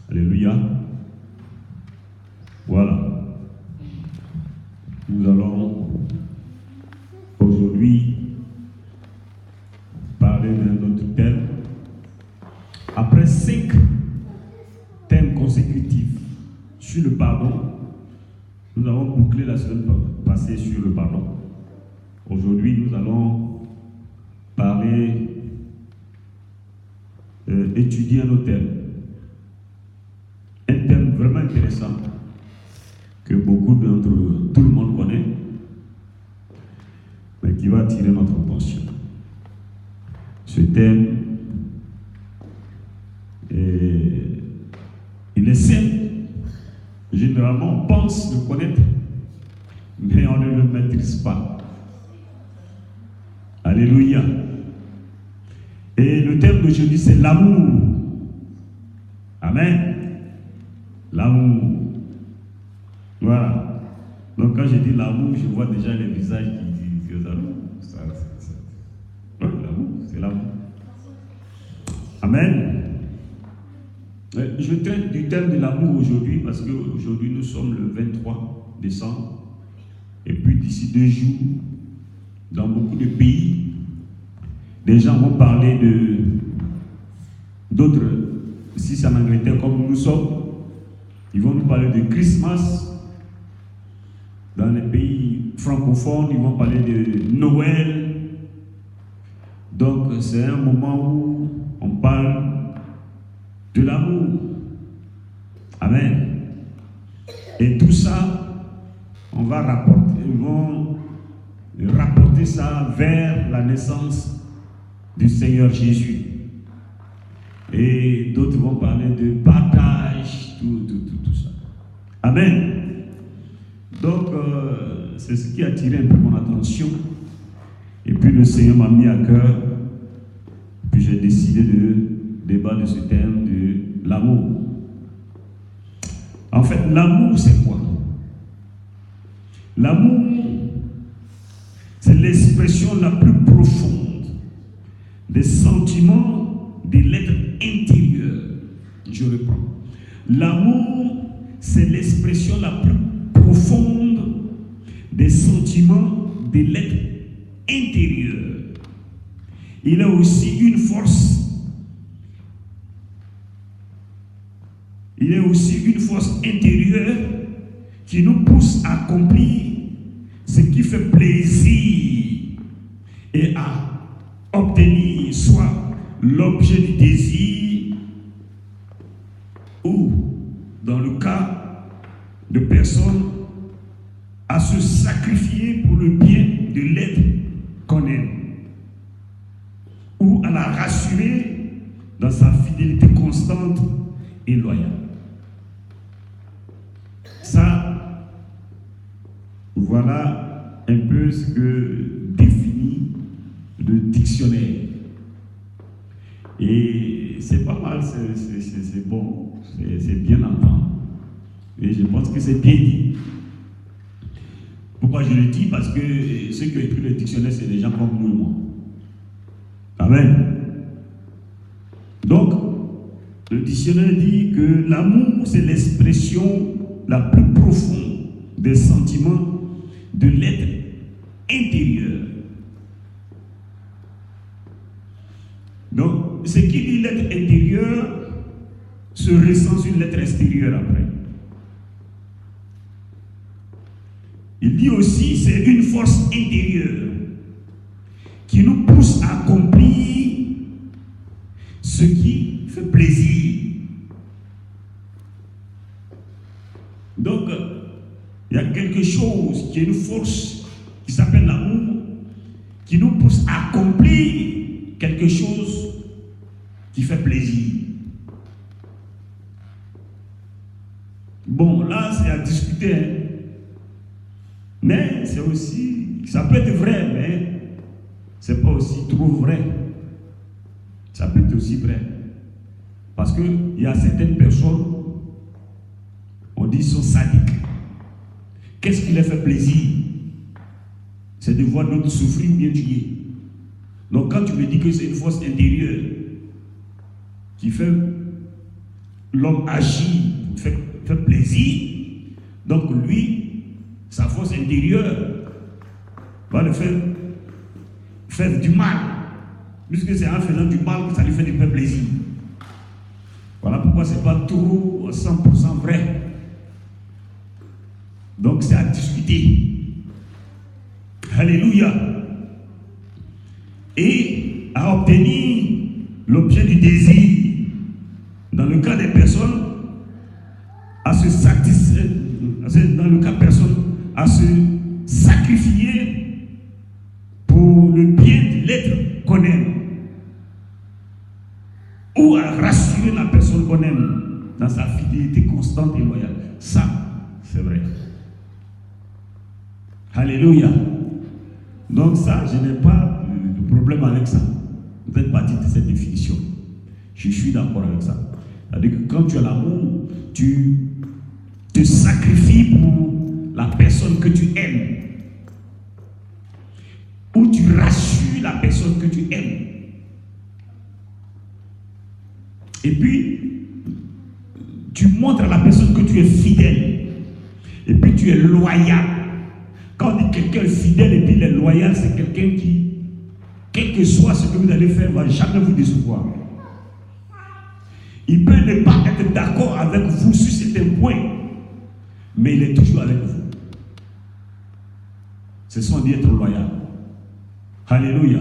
Alléluia. Voilà. Nous allons aujourd'hui parler d'un autre thème. Après 5 thèmes consécutifs sur le pardon, nous avons bouclé la semaine passée sur le pardon. Aujourd'hui, nous allons parler, étudier un autre thème. Un thème vraiment intéressant que beaucoup d'entre tout le monde connaît, mais qui va attirer notre attention. Ce thème, il est simple. Généralement, on pense le connaître, mais on ne le maîtrise pas. Alléluia. Et le thème d'aujourd'hui, c'est l'amour. Amen. L'amour. Voilà. Donc quand je dis l'amour, je vois déjà les visages qui disent l'amour. Oui, l'amour, c'est l'amour. Amen. Je traite du thème de l'amour aujourd'hui parce qu'aujourd'hui nous sommes le 23 décembre. Et puis d'ici 2 jours, dans beaucoup de pays, des gens vont parler d'autres, si c'est en Angleterre comme nous sommes, ils vont nous parler de Christmas. Dans les pays francophones, ils vont parler de Noël. Donc c'est un moment où on parle de l'amour. Amen. Et tout ça, on va rapporter ça vers la naissance du Seigneur Jésus. Et d'autres vont parler de partage, tout ça. Amen. Donc, c'est ce qui a attiré un peu mon attention. Et puis le Seigneur m'a mis à cœur. Puis j'ai décidé de débattre de ce thème de l'amour. En fait, l'amour, c'est quoi? L'amour, c'est l'expression la plus profonde des sentiments de l'être intérieur. Je reprends. L'amour, c'est l'expression la plus profonde des sentiments de l'être intérieur. Il est aussi une force. Il est aussi une force intérieure qui nous pousse à accomplir ce qui fait plaisir et à obtenir soit l'objet du désir ou, dans le cas de personnes, à se sacrifier pour le bien de l'être qu'on aime ou à la rassurer dans sa fidélité constante et loyale. Ça, voilà un peu ce que définit le dictionnaire. Et c'est pas mal, c'est bon, c'est bien entendu. Et je pense que c'est bien dit. Pourquoi je le dis? Parce que ceux qui ont écrit le dictionnaire, c'est des gens comme nous et moi. Amen. Donc, le dictionnaire dit que l'amour, c'est l'expression la plus profonde des sentiments de l'être intérieur. Donc, ce qui dit l'être intérieur se ressent sur l'être extérieur après. Il dit aussi c'est une force intérieure qui nous pousse à accomplir ce qui fait plaisir. Donc, il y a quelque chose qui est une force qui s'appelle l'amour, qui nous pousse à accomplir quelque chose qui fait plaisir. Bon, là, c'est à discuter, hein. Mais c'est aussi, ça peut être vrai, mais c'est pas aussi trop vrai. Ça peut être aussi vrai. Parce qu'il y a certaines personnes, on dit, sont sadiques. Qu'est-ce qui les fait plaisir? C'est de voir d'autres souffrir ou bien tuer. Donc quand tu me dis que c'est une force intérieure qui fait l'homme agit pour faire plaisir, donc lui, sa force intérieure va le faire du mal, puisque c'est en faisant du mal que ça lui fait du plaisir. Voilà pourquoi ce n'est pas tout 100% vrai. Donc c'est à discuter. Alléluia. Et à obtenir l'objet du désir, dans le cas des personnes, à se satisfaire, dans le cas de personnes, à se sacrifier pour le bien de l'être qu'on aime, ou à rassurer la personne qu'on aime dans sa fidélité constante et loyale. Ça, c'est vrai. Alléluia. Donc ça, je n'ai pas de problème avec ça. Vous êtes parti de cette définition. Je suis d'accord avec ça. C'est-à-dire que quand tu as l'amour, tu te sacrifies pour la personne que tu aimes. Ou tu rassures la personne que tu aimes. Et puis, tu montres à la personne que tu es fidèle. Et puis tu es loyal. Quand on dit quelqu'un est fidèle et puis il est loyal, c'est quelqu'un qui, quel que soit ce que vous allez faire, ne va jamais vous décevoir. Il peut ne pas être d'accord avec vous sur certains points, mais il est toujours avec vous. C'est son dit être loyal. Alléluia.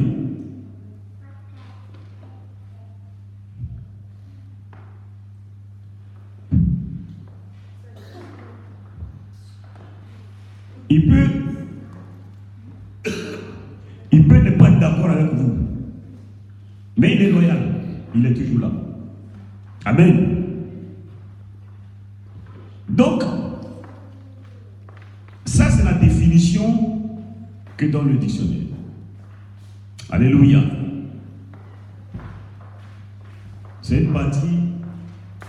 Il peut ne pas être d'accord avec vous, mais il est loyal, il est toujours là. Amen. Donc, ça c'est la définition que donne le dictionnaire. Alléluia. C'est une partie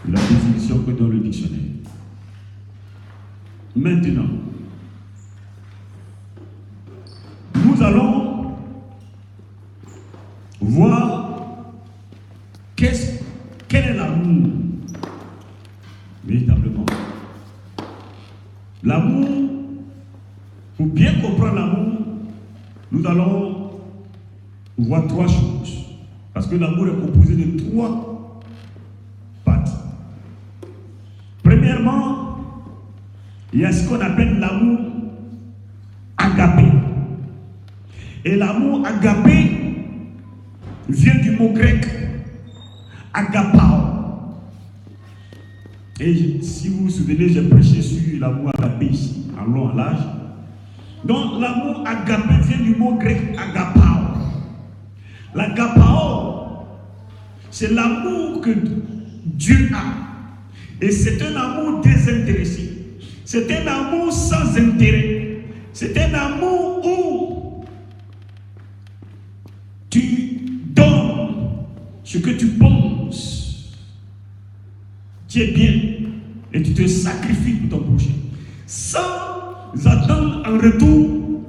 de la définition que donne le dictionnaire. Maintenant, nous allons voir quel est l'amour véritablement. L'amour, pour bien comprendre l'amour, nous allons voir trois choses. Parce que l'amour est composé de trois parties. Premièrement, il y a ce qu'on appelle l'amour agapé. Et l'amour agapé vient du mot grec agapao. Et si vous vous souvenez, j'ai prêché sur l'amour agapé ici, en long, en large. Donc l'amour agapé vient du mot grec agapao. L'agapao, c'est l'amour que Dieu a. Et c'est un amour désintéressé. C'est un amour sans intérêt. C'est un amour où tu donnes ce que tu penses. Tu es bien et tu te sacrifies pour ton prochain. Sans attendre en retour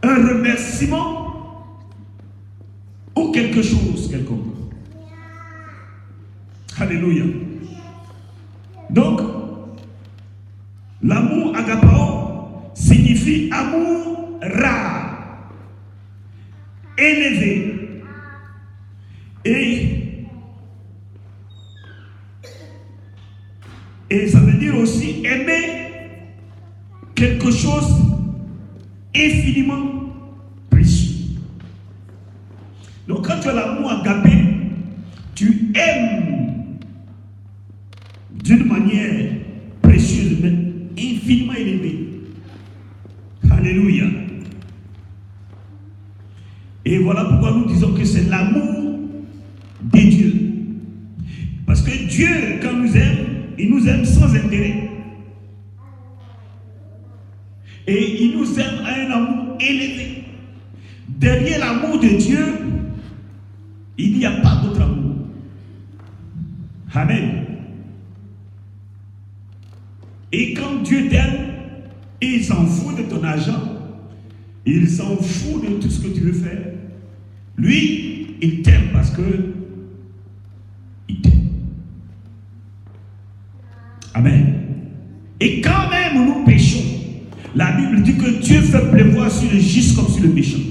un remerciement ou quelque chose quelconque. Alléluia. Donc, l'amour agapao signifie amour rare, élevé. Et ça veut dire aussi aimer quelque chose infiniment précieux. Donc quand tu as l'amour agapé, tu aimes d'une manière précieuse, mais infiniment élevée. Alléluia. Et voilà pourquoi nous disons que c'est l'amour de Dieu. Parce que Dieu, quand nous aime, il nous aime sans intérêt. Et il nous aime à un amour élevé. Derrière l'amour de Dieu, il n'y a pas d'autre amour. Amen. Et quand Dieu t'aime, il s'en fout de ton argent. Il s'en fout de tout ce que tu veux faire. Lui, il t'aime parce que il t'aime. Amen. Et quand même nous péchons, la Bible dit que Dieu fait pleuvoir sur le juste comme sur le méchant.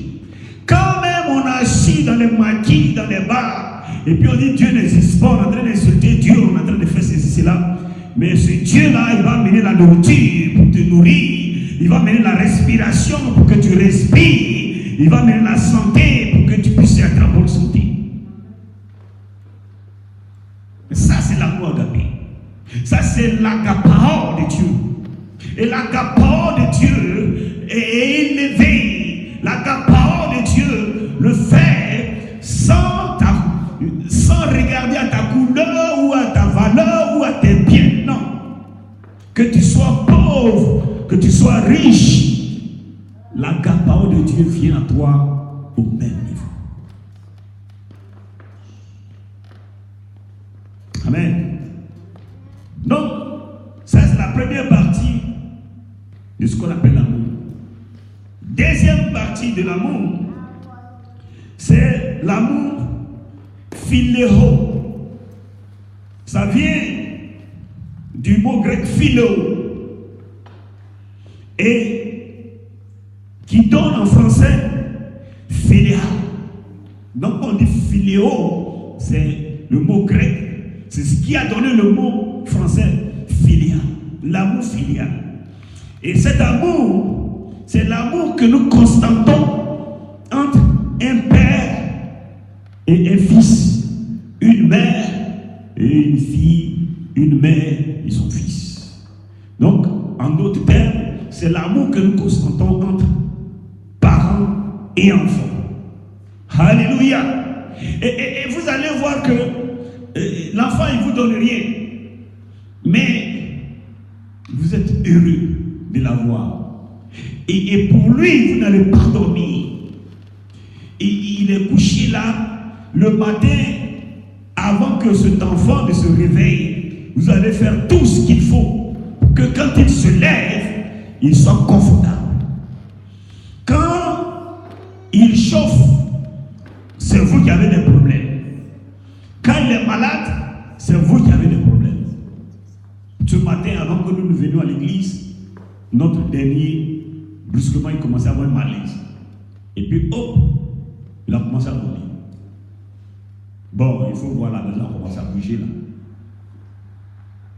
Quand même on est assis dans les maquis, dans les bars, et puis on dit Dieu n'existe pas, on est en train d'insulter Dieu, on est en train de faire ceci, cela. Mais ce Dieu-là, il va amener la nourriture pour te nourrir, il va amener la respiration pour que tu respires, il va amener la santé pour que tu puisses être en bonne santé. Ça, c'est l'amour agapé. Ça, c'est l'agapao de Dieu. Et l'agapao de Dieu est élevé. L'agapao de Dieu le fait sans regarder à ta couleur ou à ta valeur ou à tes biens. Non. Que tu sois pauvre, que tu sois riche, l'agapao de Dieu vient à toi au même niveau. Amen. Donc, ça c'est la première partie de ce qu'on appelle l'amour. Deuxième partie de l'amour, c'est l'amour philéo. Ça vient du mot grec philo et qui donne en français philéa. Donc on dit philéo, c'est le mot grec. C'est ce qui a donné le mot français philia, l'amour filial. Et cet amour, c'est l'amour que nous constatons entre un père et un fils, une mère et une fille, une mère et son fils. Donc, en d'autres termes, c'est l'amour que nous constatons entre parents et enfants. Alléluia. Et vous allez voir que l'enfant, il ne vous donne rien. Mais vous êtes heureux de l'avoir. Et pour lui, vous n'allez pas dormir. Et il est couché là, le matin, avant que cet enfant ne se réveille, vous allez faire tout ce qu'il faut pour que quand il se lève, il soit confortable. Quand il chauffe, c'est vous qui avez des problèmes. Quand il est malade, c'est vous qui avez des problèmes. Ce matin, avant que nous venions à l'église, notre dernier, brusquement, il commençait à avoir un malaise. Et puis, hop, il a commencé à vomir. Bon, il faut voir la maison, on commence à bouger là.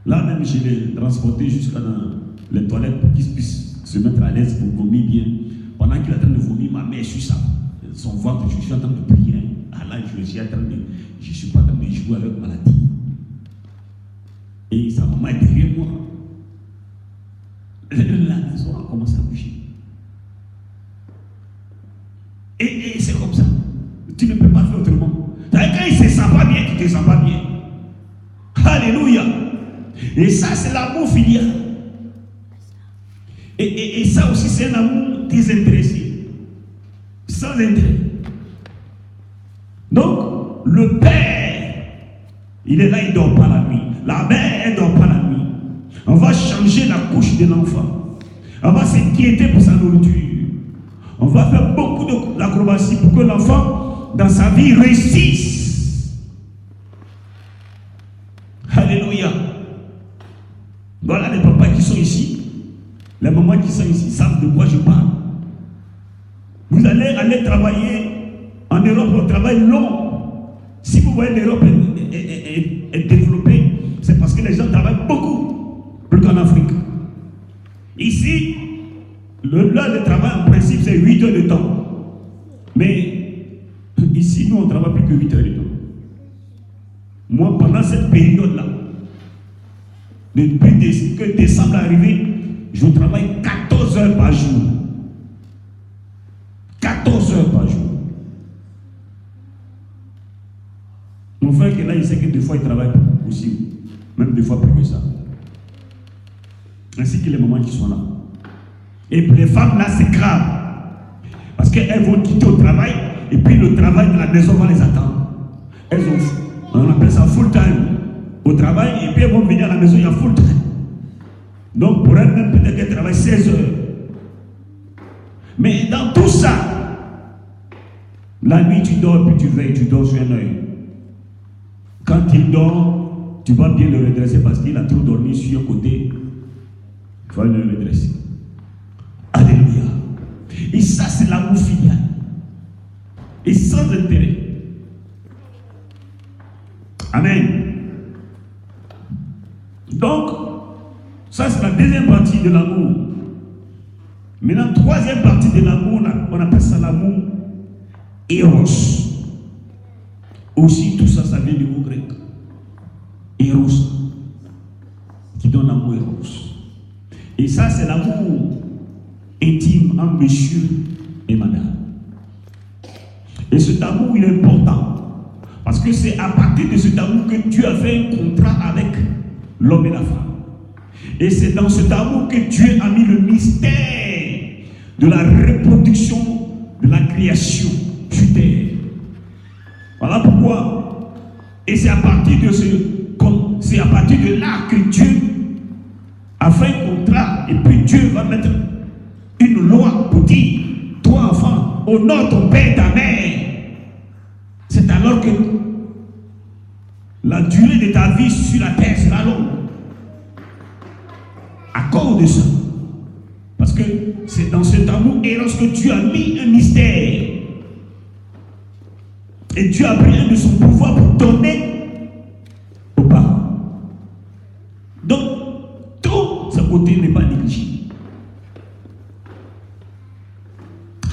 Là même, je l'ai transporté jusqu'à dans les toilettes pour qu'il puisse se mettre à l'aise pour vomir bien. Pendant qu'il est en train de vomir, ma mère suit ça. Son ventre, je suis en train de prier. Ah là, je suis pas en train de jouer avec maladie. Et sa maman est derrière moi. La maison a commencé à bouger. Et c'est comme ça. Tu ne peux pas faire autrement. Quand il ne se sent pas bien, tu ne te sens pas bien. Alléluia. Et ça, c'est l'amour filial. Et ça aussi, c'est un amour désintéressé. Sans intérêt. Donc, le père, il est là, il ne dort pas la nuit. La mère, elle ne dort pas la nuit. On va changer la couche de l'enfant. On va s'inquiéter pour sa nourriture. On va faire beaucoup d'acrobaties pour que l'enfant, dans sa vie, réussisse. Alléluia. Voilà les papas qui sont ici. Les mamans qui sont ici savent de quoi je parle. Vous allez aller travailler en Europe, au travail long. Si vous voyez l'Europe est développée, c'est parce que les gens travaillent beaucoup, plus qu'en Afrique. Ici, l'heure de travail en principe c'est 8 heures de temps. Mais ici, nous on ne travaille plus que 8 heures de temps. Moi, pendant cette période-là, depuis que décembre est arrivé, je travaille 14 heures par jour. 14 heures par jour. Mon frère qui est là, il sait que des fois il travaille aussi, même des fois plus que ça. Ainsi que les mamans qui sont là. Et pour les femmes là, c'est grave. Parce qu'elles vont quitter au travail, et puis le travail de la maison va les attendre. Elles ont, on appelle ça full time au travail, et puis elles vont venir à la maison, il y a full time. Donc pour elles-mêmes, peut-être qu'elles travaillent 16 heures. Mais dans tout ça, la nuit tu dors, puis tu veilles, tu dors sur un œil. Quand il dort, tu vas bien le redresser parce qu'il a trop dormi sur un côté. Tu vas le redresser. Alléluia. Et ça, c'est l'amour filial. Et sans intérêt. Amen. Donc, ça c'est la deuxième partie de l'amour. Maintenant, troisième partie de l'amour, on appelle ça l'amour Eros. Aussi, tout ça, ça vient du mot grec. Eros. Qui donne l'amour Eros. Et ça, c'est l'amour intime entre monsieur et madame. Et cet amour, il est important. Parce que c'est à partir de cet amour que Dieu a fait un contrat avec l'homme et la femme. Et c'est dans cet amour que Dieu a mis le mystère de la reproduction de la création sur terre. Voilà pourquoi. Et c'est à partir de là que Dieu a fait un contrat. Et puis Dieu va mettre une loi pour dire, toi enfant, honore ton père et ta mère. C'est alors que la durée de ta vie sur la terre sera longue. À cause de ça. Parce que c'est dans cet amour et lorsque Dieu a mis un mystère. Et Dieu a pris un de son pouvoir pour donner aux parents. Donc, tout ce côté n'est pas négligé.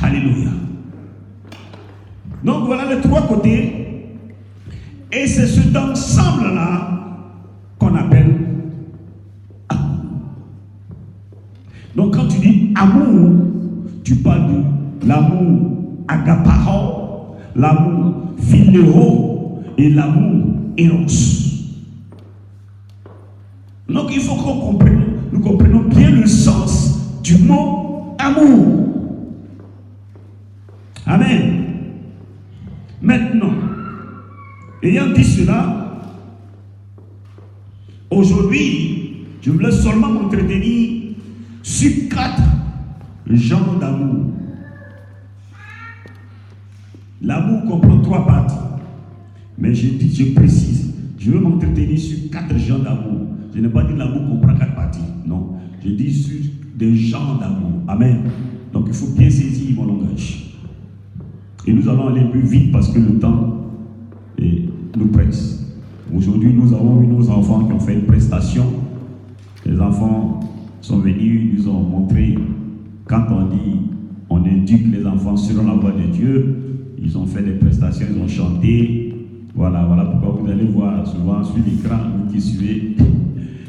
Alléluia. Donc voilà les trois côtés. Et c'est cet ensemble-là qu'on appelle amour. Donc quand tu dis amour, tu parles de l'amour agapao, l'amour philéo et l'amour eros. Donc il faut nous comprenions bien le sens du mot amour. Amen. Maintenant, ayant dit cela, aujourd'hui, je voulais seulement m'entretenir sur 4 genres d'amour. L'amour comprend 3 parties. Mais je précise, je veux m'entretenir sur 4 genres d'amour. Je n'ai pas dit que l'amour comprend 4 parties. Non. Je dis sur des genres d'amour. Amen. Donc il faut bien saisir mon langage. Et nous allons aller plus vite parce que le temps nous presse. Aujourd'hui, nous avons vu nos enfants qui ont fait une prestation. Les enfants sont venus, nous ont montré, quand on dit, on éduque les enfants selon la voie de Dieu, ils ont fait des prestations, ils ont chanté. Voilà pourquoi vous allez voir souvent sur l'écran, vous qui suivez,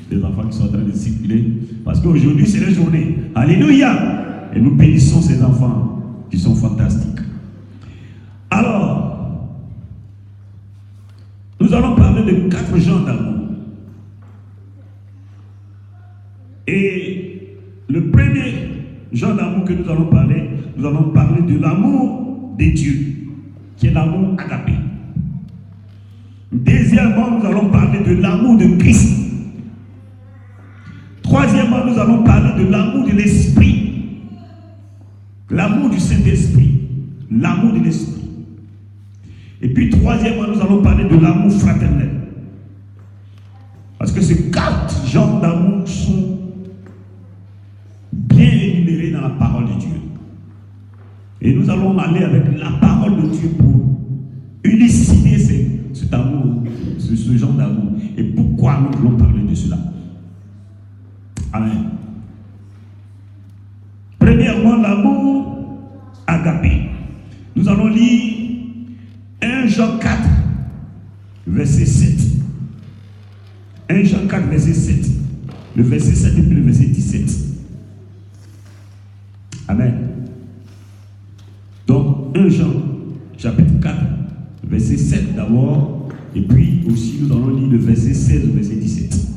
les enfants qui sont en train de circuler. Parce qu'aujourd'hui, c'est la journée. Alléluia! Et nous bénissons ces enfants qui sont fantastiques. Alors, nous allons parler de 4 genres d'amour. Et le premier genre d'amour que nous allons parler de l'amour de Dieu, qui est l'amour agapé. Deuxièmement, nous allons parler de l'amour de Christ. Troisièmement, nous allons parler de l'amour de l'Esprit. L'amour du Saint-Esprit. L'amour de l'Esprit. Et puis troisièmement, nous allons parler de l'amour fraternel. Parce que ces 4 genres d'amour sont bien énumérés dans la parole de Dieu. Et nous allons aller avec la parole de Dieu pour élucider cet amour, ce genre d'amour. Et pourquoi nous voulons parler de cela. Amen. Premièrement, l'amour agapé. Nous allons lire 1 Jean 4, verset 7. 1 Jean 4, verset 7. Le verset 7 et puis le verset 17. Amen. Donc, 1 Jean, chapitre 4, verset 7 d'abord. Et puis aussi, nous allons lire le verset 16 au verset 17.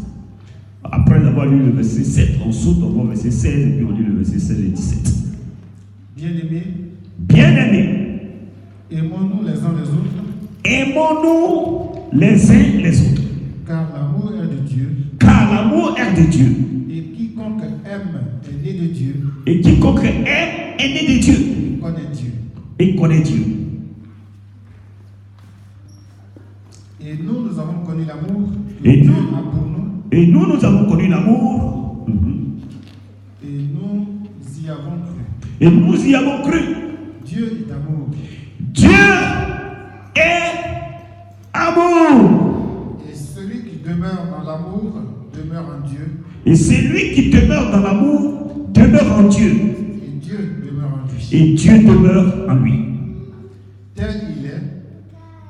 Après avoir lu le verset 7, on saute au verset 16 et puis on lit le verset 16 et 17. Bien-aimés, aimons-nous les uns les autres. Aimons-nous les uns les autres. Car l'amour est de Dieu. Car l'amour est de Dieu. Et quiconque aime est né de Dieu. Et quiconque aime est né de Dieu. Et connaît Dieu. Et connaît Dieu. Et nous avons connu l'amour que Et Dieu nous- a pour nous. Et nous avons connu l'amour. Et nous y avons cru. Et nous y avons cru. Dieu est amour. Dieu est amour. Et celui qui demeure dans l'amour demeure en Dieu. Et celui qui demeure dans l'amour demeure en Dieu. Et Dieu demeure en lui. Et Dieu demeure en lui. Tel il est,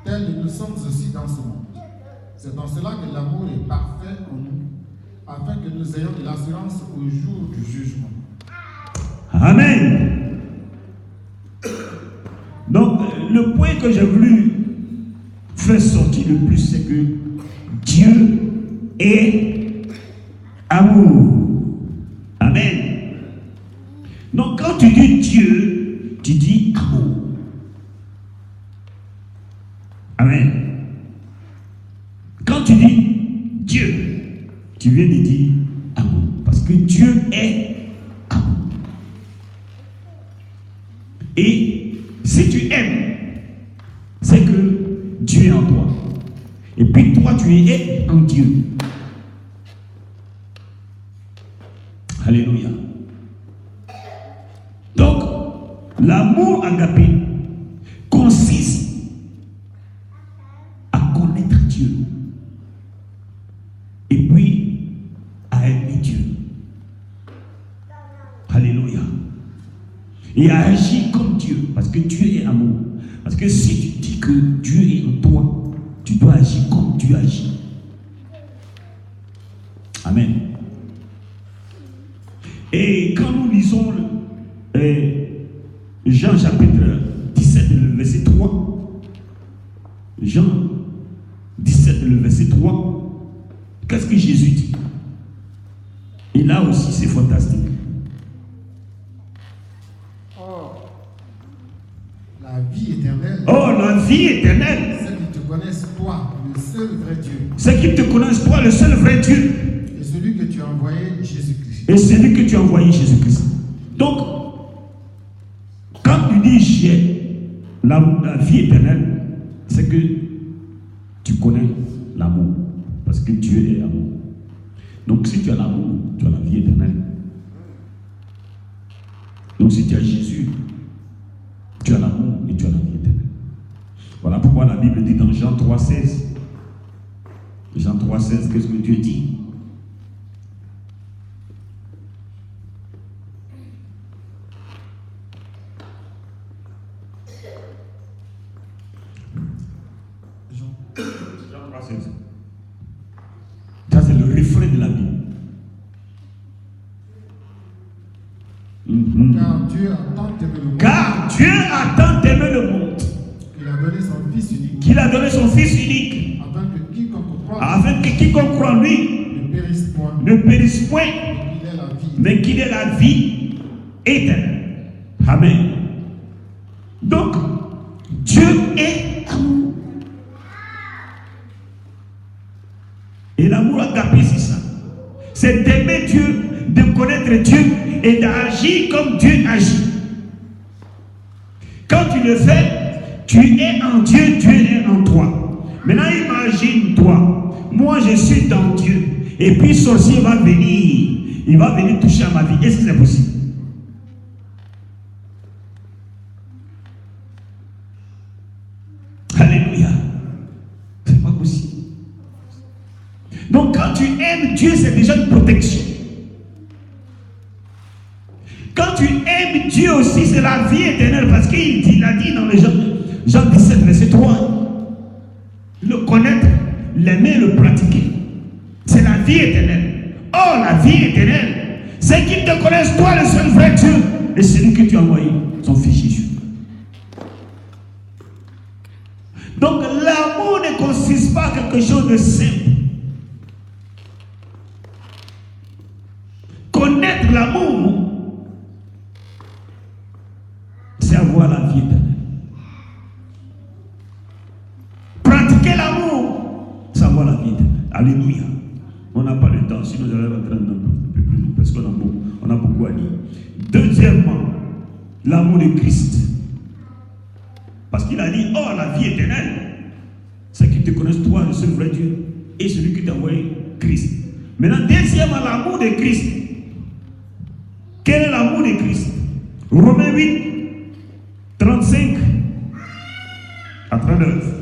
tel nous sommes aussi dans ce monde. C'est dans cela que l'amour est parfait en nous, afin que nous ayons de l'assurance au jour du jugement. Amen. Donc, le point que j'ai voulu faire sortir le plus, c'est que Dieu est amour. Amen. Donc, quand tu dis Dieu, tu dis amour. Amen. Quand tu dis Dieu, tu viens de dire amour. Parce que Dieu est amour. Et si tu aimes, c'est que Dieu est en toi. Et puis toi, tu es en Dieu. Alléluia. Donc, l'amour agapé consiste à connaître Dieu. Et puis, à aimer Dieu. Alléluia. Et à agir comme Dieu, parce que Dieu est amour. Parce que si tu dis que Dieu est en toi, tu dois agir comme Dieu agit. Amen. Et quand nous lisons Jean chapitre 17, le verset 3, Jean 17, le verset 3, qu'est-ce que Jésus dit? Et là aussi, c'est fantastique. La vie éternelle, Oh, la vie éternelle, ceux qui te connaissent, toi, le seul vrai Dieu, c'est qu'ils te connaissent, toi, le seul vrai Dieu, et celui que tu as envoyé, Jésus-Christ. et celui que tu as envoyé, Jésus-Christ. Donc, quand tu dis j'ai la vie éternelle, c'est que tu connais l'amour, parce que Dieu est amour. Donc, si tu as l'amour, tu as la vie éternelle. Donc, si tu as Jésus, tu as l'amour et tu as la vie éternelle. Voilà pourquoi la Bible dit dans Jean 3,16. Jean 3,16, qu'est-ce que Dieu dit? Jean 3,16. Ça, c'est le refrain de la Bible. Car Dieu a tant aimé le monde Car Dieu a tant aimé le monde qu'il a donné son Fils unique, qu'il a donné son Fils unique, afin que quiconque croit afin que quiconque croit en lui ne périsse point, ne périsse point, mais qu'il ait la vie. mais qu'il ait la vie éternelle. Amen. Donc, Dieu est amour. Et l'amour agapé, c'est ça. C'est d'aimer Dieu, de connaître Dieu et d'agir comme Dieu agit. Quand tu le fais, tu es en Dieu, Dieu est en toi. Maintenant, imagine-toi, moi je suis dans Dieu, et puis sorcier va venir, il va venir toucher à ma vie. Est-ce que c'est possible? Alléluia. C'est pas possible. Donc quand tu aimes Dieu, c'est déjà une protection. Quand tu aimes Dieu aussi, c'est la vie éternelle, parce qu'il a dit dans les Jean 17, verset 3, le connaître, l'aimer, le pratiquer. C'est la vie éternelle. Oh, la vie éternelle, c'est qu'ils te connaissent, toi, le seul vrai Dieu, et celui que tu as envoyé, son Fils Jésus. Donc l'amour ne consiste pas en quelque chose de simple. Connaître l'amour, c'est avoir la vie éternelle. Pratiquer l'amour, c'est avoir la vie éternelle. Alléluia. On n'a pas le temps, sinon j'allais rentrer un peu plus, parce qu'on a beaucoup à dire. Deuxièmement, l'amour de Christ. Parce qu'il a dit, oh, la vie éternelle, c'est qu'ils te connaissent toi, le seul vrai Dieu, et celui qui t'a envoyé, Christ. Maintenant, deuxièmement, l'amour de Christ. Quel est l'amour de Christ? Romains 8, 35 à 39.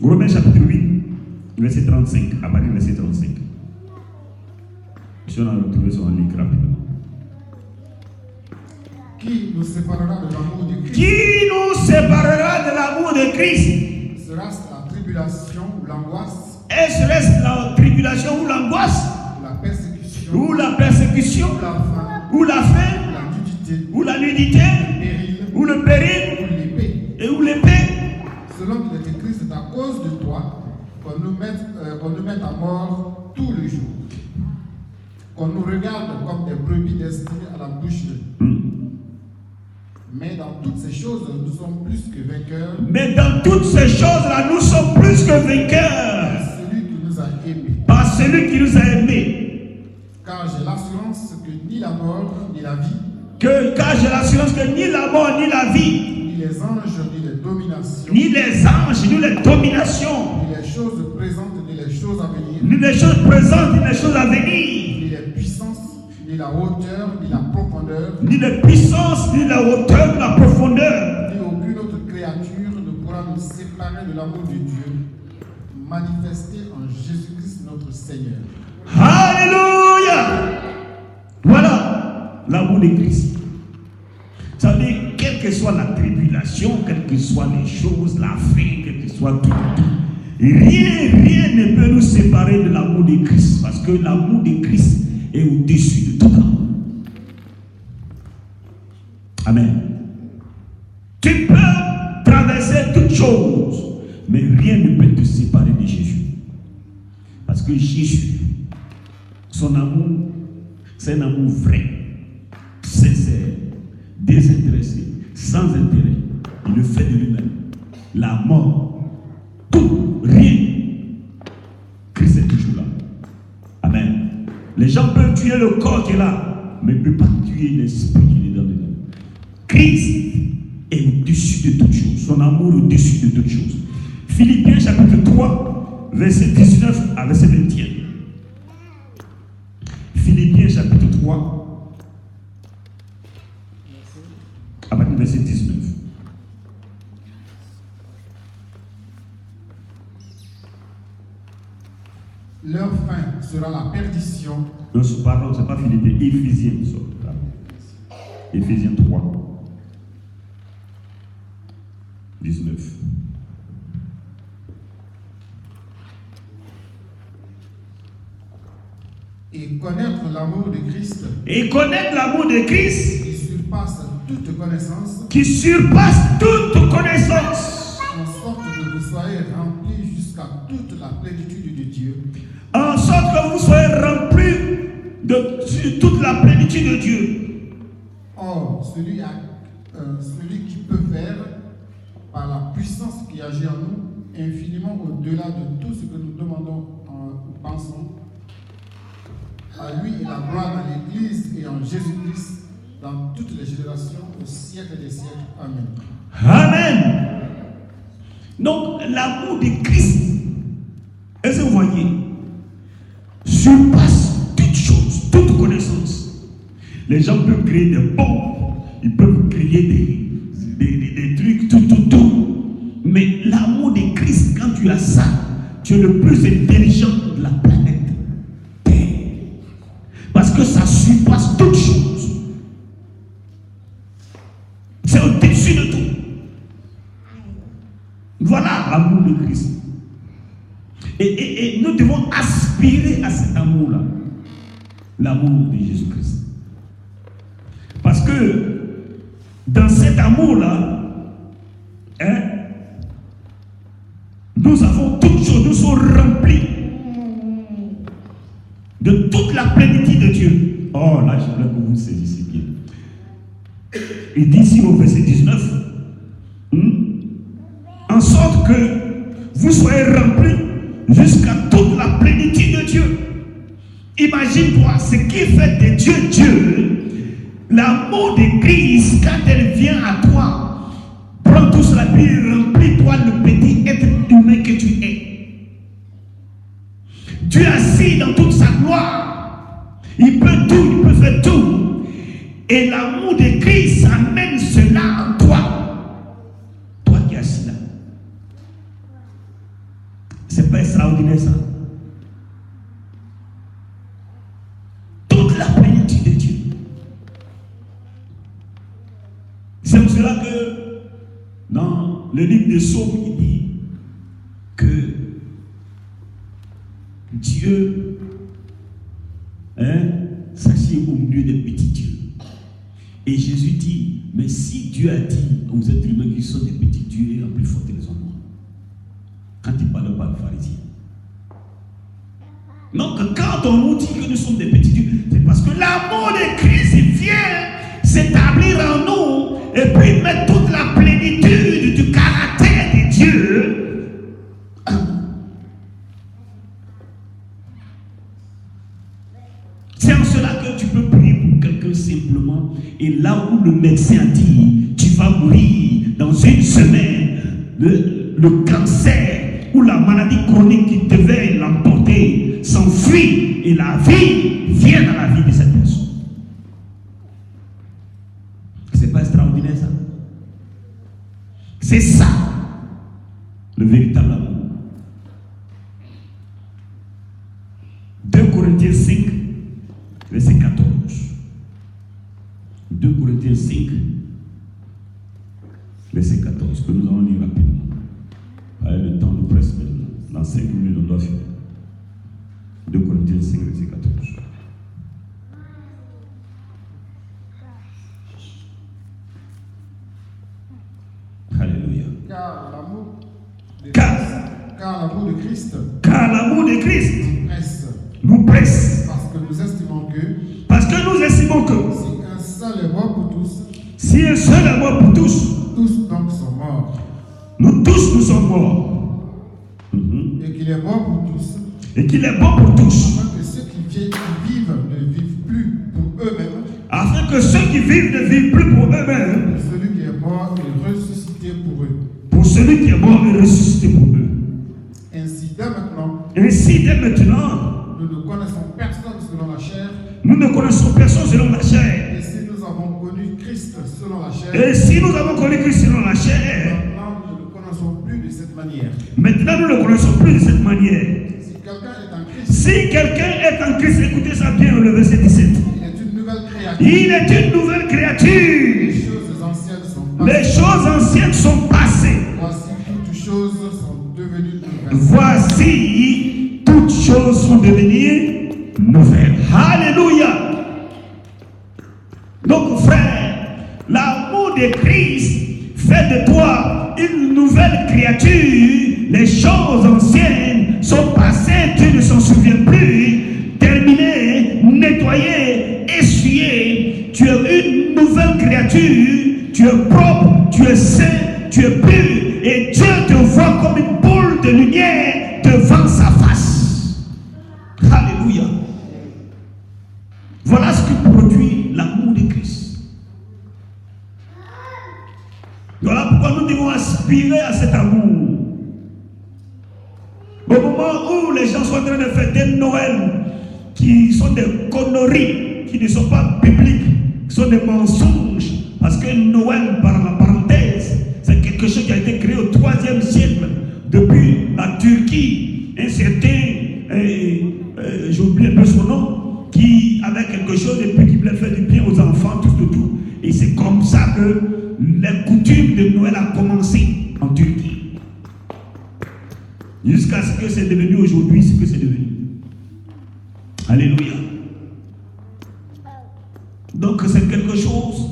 Romains chapitre 8, verset 35, à partir du verset 35. Si on a retrouvé son livre rapidement. Qui nous séparera de l'amour de Christ? Qui nous séparera de l'amour de Christ? Sera-ce la tribulation ou l'angoisse? Est-ce la tribulation ou l'angoisse? Ou la persécution? Ou la faim? Ou la nudité? Ou le péril? Ou l'épée? Selon qu'il est écrit, c'est à cause de toi qu'on nous mette à mort tous les jours. Qu'on nous regarde comme des brebis destinées à la boucherie. Mais dans toutes ces choses, nous sommes plus que vainqueurs. Mais dans toutes ces choses-là, nous sommes plus que vainqueurs. Par celui qui nous a aimés. Car j'ai l'assurance que ni la mort, ni la vie. Car j'ai l'assurance que ni la mort, ni la vie. Ni les anges, ni les dominations. Ni les anges, ni les dominations. Ni les choses présentes, ni les choses à venir. Ni les choses présentes, ni les choses à venir. Ni les puissances, ni la hauteur, ni la profondeur. Ni les puissances, ni la hauteur, ni la profondeur. Ni aucune autre créature ne pourra nous séparer de l'amour de Dieu, manifesté en Jésus-Christ notre Seigneur. Alléluia! Voilà l'amour de Christ. Ça veut dire, quelle que soit la tribulation, quelles que soient les choses, la faim, quel que soit tout, rien ne peut nous séparer de l'amour de Christ. Parce que l'amour de Christ est au-dessus de tout amour. Amen. Tu peux traverser toutes choses, mais rien ne peut te séparer de Jésus. Parce que Jésus, son amour, c'est un amour vrai, sincère, désintéressé, sans intérêt. Il le fait de lui-même. La mort, tout, rien. Christ est toujours là. Amen. Les gens peuvent tuer le corps qui est là, mais ils ne peuvent pas tuer l'esprit qui est dedans. Christ est au-dessus de toutes choses. Son amour est au-dessus de toutes choses. Philippiens chapitre 3, verset 19 à verset 21. Philippiens chapitre 3, à partir du verset 19. Leur fin sera la perdition. Non, pardon, ce n'est pas Philippiens, Éphésiens. Éphésiens 3, 19. Et connaître l'amour de Christ. Et connaître l'amour de Christ. Qui surpasse toute connaissance. Qui surpasse toute connaissance. En sorte que vous soyez remplis jusqu'à toute la plénitude de Dieu. En sorte que vous soyez remplis de toute la plénitude de Dieu. Or, celui qui peut faire, par la puissance qui agit en nous, infiniment au-delà de tout ce que nous demandons ou pensons, à lui est la gloire dans l'Église et en Jésus-Christ, dans toutes les générations, au siècle des siècles. Amen. Amen. Donc, l'amour de Christ, est-ce que vous voyez, surpasse toute chose, toute connaissance. Les gens peuvent créer des bombes, ils peuvent créer des trucs, tout. Mais l'amour de Christ, quand tu as ça, tu es le plus intelligent de la planète Terre. Parce que ça surpasse toute chose. C'est au-dessus de tout. Voilà l'amour de Christ. Et nous devons aspirer à cet amour-là. L'amour de Jésus-Christ. Parce que dans cet amour-là, nous avons toutes choses, nous sommes remplis de toute la plénitude de Dieu. Oh là, j'aimerais que vous saisissiez bien. Il dit ici au verset 19, en sorte que vous soyez remplis jusqu'à toute la plénitude de Dieu. Imagine-toi ce qui fait de Dieu Dieu. L'amour de Christ, quand elle puis remplis-toi le petit être humain que tu es. Dieu assis dans toute sa gloire. Il peut tout, il peut faire tout. Et l'amour de Christ amène cela en toi. Toi qui es assis là. C'est pas extraordinaire ça? Toute la plénitude de Dieu. C'est pour cela que dans le livre de Psaumes, il dit que Dieu s'assied au milieu des petits dieux. Et Jésus dit, mais si Dieu a dit aux êtres humains qui sont des petits dieux, en plus forts que les hommes, quand il parle pas de pharisiens. Donc quand on nous dit que nous sommes des petits dieux, c'est parce que l'amour de Christ vient s'établir en nous et puis mettre toute la plénitude du caractère de Dieu. C'est en cela que tu peux prier pour quelqu'un simplement. Et là où le médecin a dit, tu vas mourir dans une semaine, le cancer ou la maladie chronique qui devait l'emporter s'enfuit et la vie vient dans la vie de cette personne. C'est pas extraordinaire ça? C'est ça le véritable amour. 2 Corinthiens 5 verset 14. 2 Corinthiens 5 verset 14 que nous allons lire rapidement. Allez, le temps nous presse maintenant. Dans 5 minutes on doit finir. 2 Corinthiens 5 verset 14. Alléluia. Car l'amour de Christ nous presse. Parce que nous estimons que si un seul est mort pour tous, tous donc sont morts. Nous tous nous sommes morts. Et qu'il est mort pour tous. Et qu'il est mort pour tous. Afin que ceux qui vivent ne vivent plus pour eux-mêmes. Afin que ceux qui vivent ne vivent plus pour eux-mêmes. Pour celui qui est mort et ressuscité pour eux. Pour celui qui est mort et ressuscité pour eux. Ainsi dès maintenant, nous ne connaissons personne selon la chair. Nous ne connaissons personne selon la chair. Et si nous avons connu Christ selon la chair. Et si nous avons connu Christ selon la chair. Maintenant, nous ne le connaissons plus de cette manière. Maintenant, nous ne le connaissons plus de cette manière. Si quelqu'un est en Christ, écoutez ça bien, le verset 17. il est une nouvelle créature. Il est une nouvelle créature. Les choses anciennes sont passées. Voici toutes choses sont devenues nouvelles. Voici toutes choses sont devenues nouvelles. Alléluia. Donc frère, l'amour de Christ fait de toi une nouvelle créature. Les choses anciennes sont passées, tu ne s'en souviens plus. Terminé, nettoyé, essuyé. Tu es une nouvelle créature. Tu es propre, tu es saint, tu es pur. Et Dieu te voit comme une boule de lumière devant sa face. Alléluia. Voilà ce qui produit l'amour de Christ. Voilà pourquoi nous devons aspirer à cet amour. Au moment où les gens sont en train de fêter Noël, qui sont des conneries, qui ne sont pas bibliques, qui sont des mensonges, parce que Noël, par la parenthèse, c'est quelque chose qui a été créé au 3e siècle, depuis la Turquie. Un certain, j'ai oublié un peu son nom, qui avait quelque chose et puis qui voulait faire du bien aux enfants, tout. Et c'est comme ça que les coutumes de Noël a commencé en Turquie. Jusqu'à ce que c'est devenu aujourd'hui ce que c'est devenu. Alléluia. Donc c'est quelque chose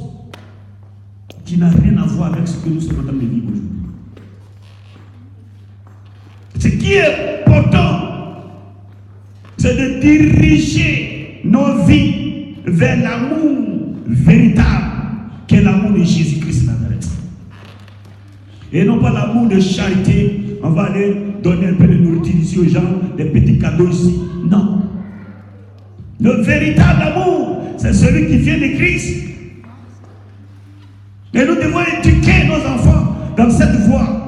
qui n'a rien à voir avec ce que nous sommes en train de vivre aujourd'hui. Ce qui est important, c'est de diriger nos vies vers l'amour véritable, qui est l'amour de Jésus-Christ de Nazareth. Et non pas l'amour de charité. On va aller donner un peu de nourriture ici aux gens, des petits cadeaux ici. Non. Le véritable amour, c'est celui qui vient de Christ. Et nous devons éduquer nos enfants dans cette voie,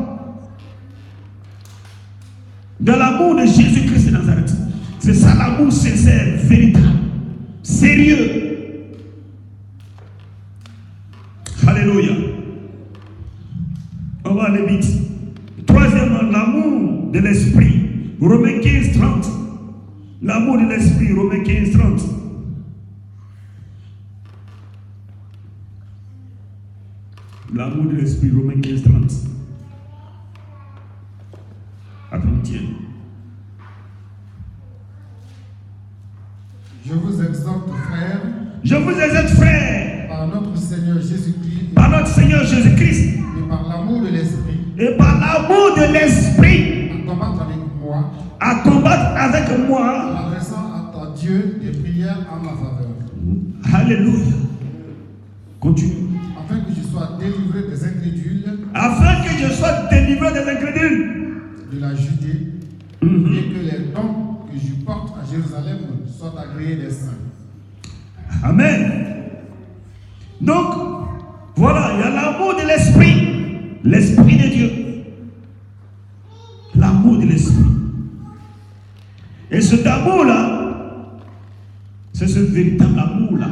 dans l'amour de Jésus-Christ de Nazareth. C'est ça l'amour sincère, véritable, sérieux. Alléluia. On va aller vite. Troisièmement, l'amour de l'esprit. Romains 15, 30. L'amour de l'esprit, Romains 15, 30. L'amour de l'esprit, Romains 15, 30. Attends, tiens. Je vous exhorte, frères. Je vous exhorte, frères. Par notre Seigneur Jésus-Christ. Par notre Seigneur Jésus-Christ. Et par l'amour de l'esprit. Et par l'amour de l'esprit. À combattre avec moi. À combattre avec moi. En adressant à Dieu des prières en ma faveur. Alléluia. Continue. Afin que je sois délivré des incrédules. Afin que je sois délivré des incrédules. De la Judée. Et que les dons que je porte à Jérusalem soient agréés des saints. Amen. Donc, voilà, il y a l'amour de l'esprit. L'esprit de Dieu. L'amour de l'esprit. Et cet amour-là, c'est ce véritable amour-là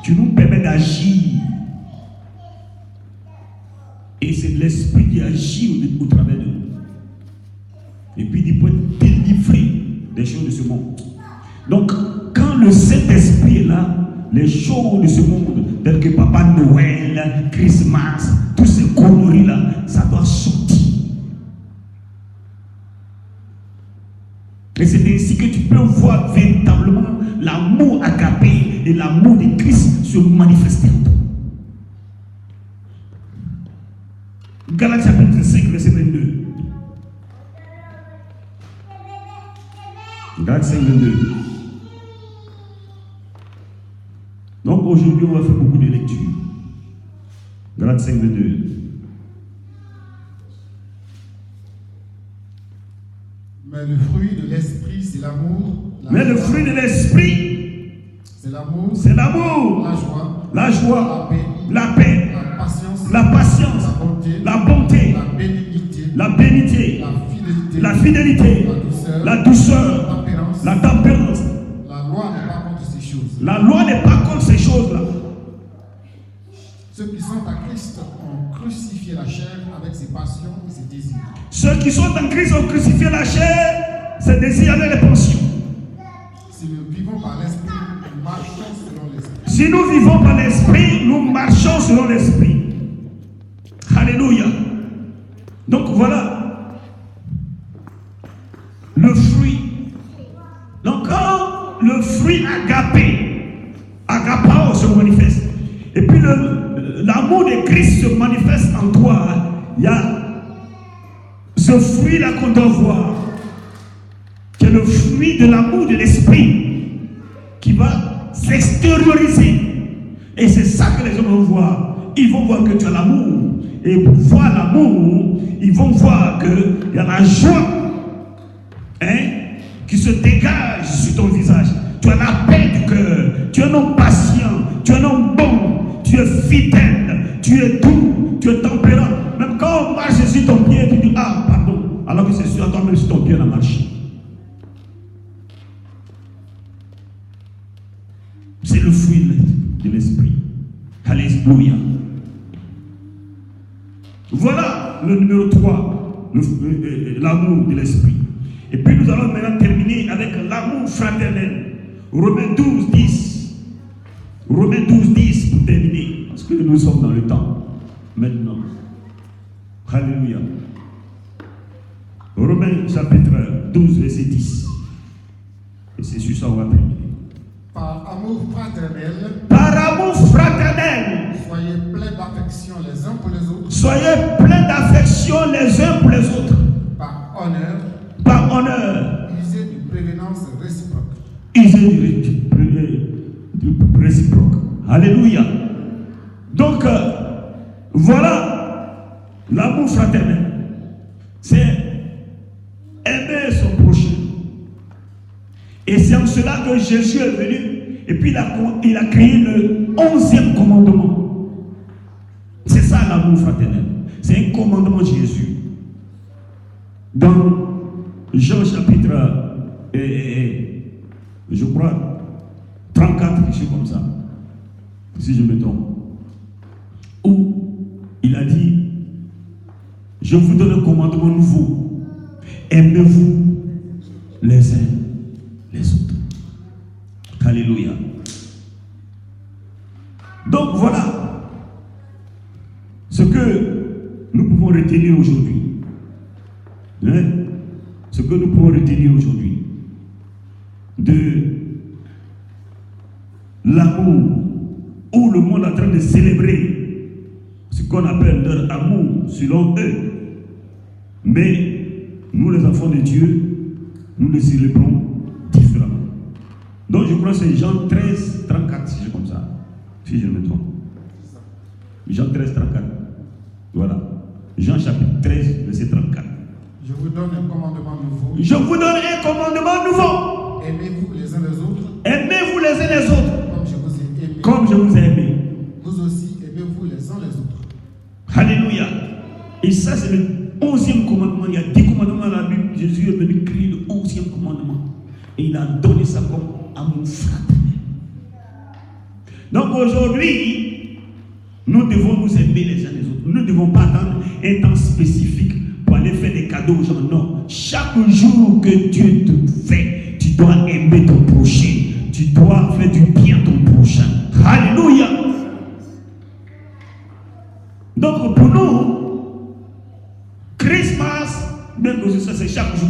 qui nous permet d'agir. Et c'est l'esprit qui agit au travers de nous. Et puis il peut être délivré des choses de ce monde. Donc, quand le Saint-Esprit est là, les choses de ce monde, telles que Papa Noël, Christmas, tous ces conneries-là, ça doit sortir. Et c'est ainsi que tu peux voir véritablement l'amour agapé et l'amour de Christ se manifester en toi. Galates chapitre 5, verset 22. Galates 5, 22. Donc aujourd'hui, on va faire beaucoup de lectures. Galates 5, 22. Mais le fruit de l'esprit, c'est l'amour. Mais le fruit de l'esprit, c'est l'amour. C'est l'amour. La joie. La paix. La patience. La bonté. La bénité. La fidélité. La douceur. La tempérance. La loi n'est pas contre ces choses. La loi n'est pas contre ces choses-là. Ceux qui sont à Christ ont crucifié la chair avec ses passions et ses désirs. Ceux qui sont en Christ ont crucifié la chair, ses désirs avec les passions. Si nous vivons par l'esprit, nous marchons selon l'esprit. Si nous vivons par l'esprit, nous marchons selon l'esprit. Alléluia. Donc voilà le fruit. Donc quand le fruit agapao se manifeste, et puis l'amour de Christ se manifeste en toi, il y a ce fruit-là qu'on doit voir, qui est le fruit de l'amour de l'esprit, qui va s'extérioriser. Et c'est ça que les hommes vont voir. Ils vont voir que tu as l'amour. Et pour voir l'amour, ils vont voir qu'il y a la joie qui se dégage sur ton visage. Tu as la paix du cœur. Tu es un homme patient. Tu es un homme bon. Tu es fidèle. Tu es doux. Tu es tempérant. Même quand on marche sur ton pied, tu dis ah, pardon. Alors que c'est sur toi-même sur ton pied, on a marché. C'est le fruit de l'esprit. Alléluia. Voilà le numéro 3, l'amour de l'esprit. Et puis nous allons maintenant terminer avec l'amour fraternel. Romains 12, 10. Romains 12, 10 pour terminer. Parce que nous sommes dans le temps. Maintenant. Alléluia. Romains chapitre 12, verset 10. Et c'est sur ça qu'on va terminer. Par amour fraternel. Par amour fraternel. Soyez pleins d'affection les uns pour les autres. Soyez pleins d'affection les uns pour les autres. Par honneur. Par honneur. Usez de prévenance réciproque. Usez de réciproque. Alléluia. Donc, voilà l'amour fraternel. C'est aimer son prochain. Et c'est en cela que Jésus est venu. Et puis il a créé le 11e commandement. C'est ça l'amour fraternel. C'est C'est un commandement de Jésus. Dans Jean chapitre, je crois, 34, quelque chose comme ça, si je me trompe, où il a dit, je vous donne un commandement nouveau, aimez-vous les uns les autres. Alléluia. Donc voilà ce que nous pouvons retenir aujourd'hui. Hein? Ce que nous pouvons retenir aujourd'hui de l'amour où le monde est en train de célébrer ce qu'on appelle leur amour selon eux. Mais nous, les enfants de Dieu, nous le célébrons différemment. Donc je crois que c'est Jean 13, 34, si je comme ça, si je ne me trompe. Jean 13, 34. Voilà. Jean chapitre 13, verset 34. Je vous donne un commandement nouveau. Je vous donne un commandement nouveau. Aimez-vous les uns les autres. Aimez-vous les uns les autres. Comme je vous ai aimé. Comme je vous ai aimé. Vous aussi, aimez-vous les uns les autres. Alléluia. Et ça, c'est le 11e commandement. Il y a 10 commandements dans la Bible. Jésus est venu créer le 11e commandement. Et il a donné ça comme amour fraternel. Donc aujourd'hui, nous devons nous aimer les uns les autres. Nous ne devons pas attendre un temps spécifique pour aller faire des cadeaux aux gens. Non. Chaque jour que Dieu te fait, tu dois aimer ton prochain. Tu dois faire du bien à ton prochain. Alléluia. Donc pour nous, Christmas, même que ça c'est chaque jour.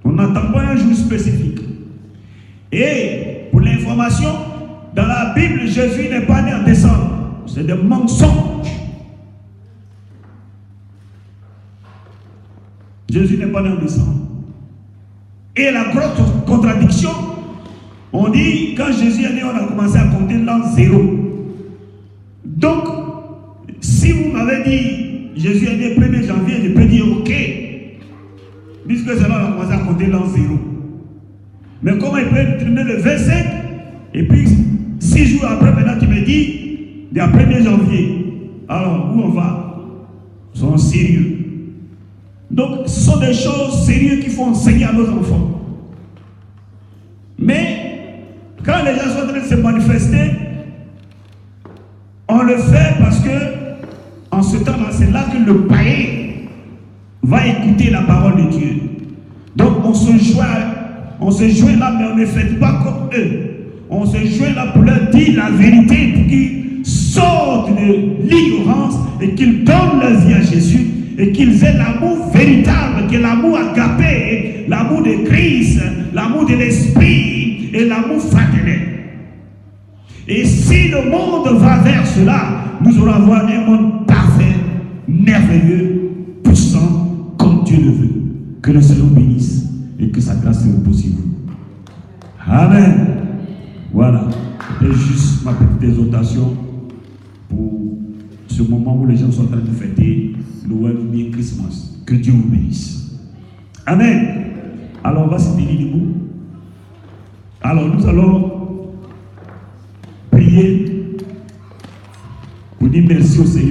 On n'attend pas un jour spécifique. Et pour l'information, dans la Bible, Jésus n'est pas né en décembre. C'est des mensonges. Jésus n'est pas né en décembre. Et la grosse contradiction, on dit, quand Jésus est né, on a commencé à compter l'an 0. Donc, si vous m'avez dit, Jésus est né le 1er janvier, je peux dire ok. Puisque c'est là qu'on a commencé à compter l'an 0. Mais comment il peut être né le 25, et puis 6 jours après, maintenant tu me dis, il y a 1er janvier. Alors, où on va? Ils sont sérieux. Donc, ce sont des choses sérieuses qu'il faut enseigner à nos enfants. Mais, quand les gens sont en train de se manifester, on le fait parce que, en ce temps-là, c'est là que le païen va écouter la parole de Dieu. Donc, on se joint là, mais on ne fait pas comme eux. On se joint là pour leur dire la vérité, pour qu'ils sortent de l'ignorance et qu'ils donnent leur vie à Jésus. Et qu'ils aient l'amour véritable, que l'amour agapé, l'amour de Christ, l'amour de l'Esprit et l'amour fraternel. Et si le monde va vers cela, nous allons avoir un monde parfait, merveilleux, puissant, comme Dieu le veut. Que le Seigneur bénisse et que sa grâce repose sur vous. Amen. Voilà. C'était juste ma petite exhortation pour ce moment où les gens sont en train de fêter Noël ou bien Christmas. Que Dieu vous bénisse. Amen. Alors on va se bénir debout. Alors nous allons prier pour dire merci au Seigneur.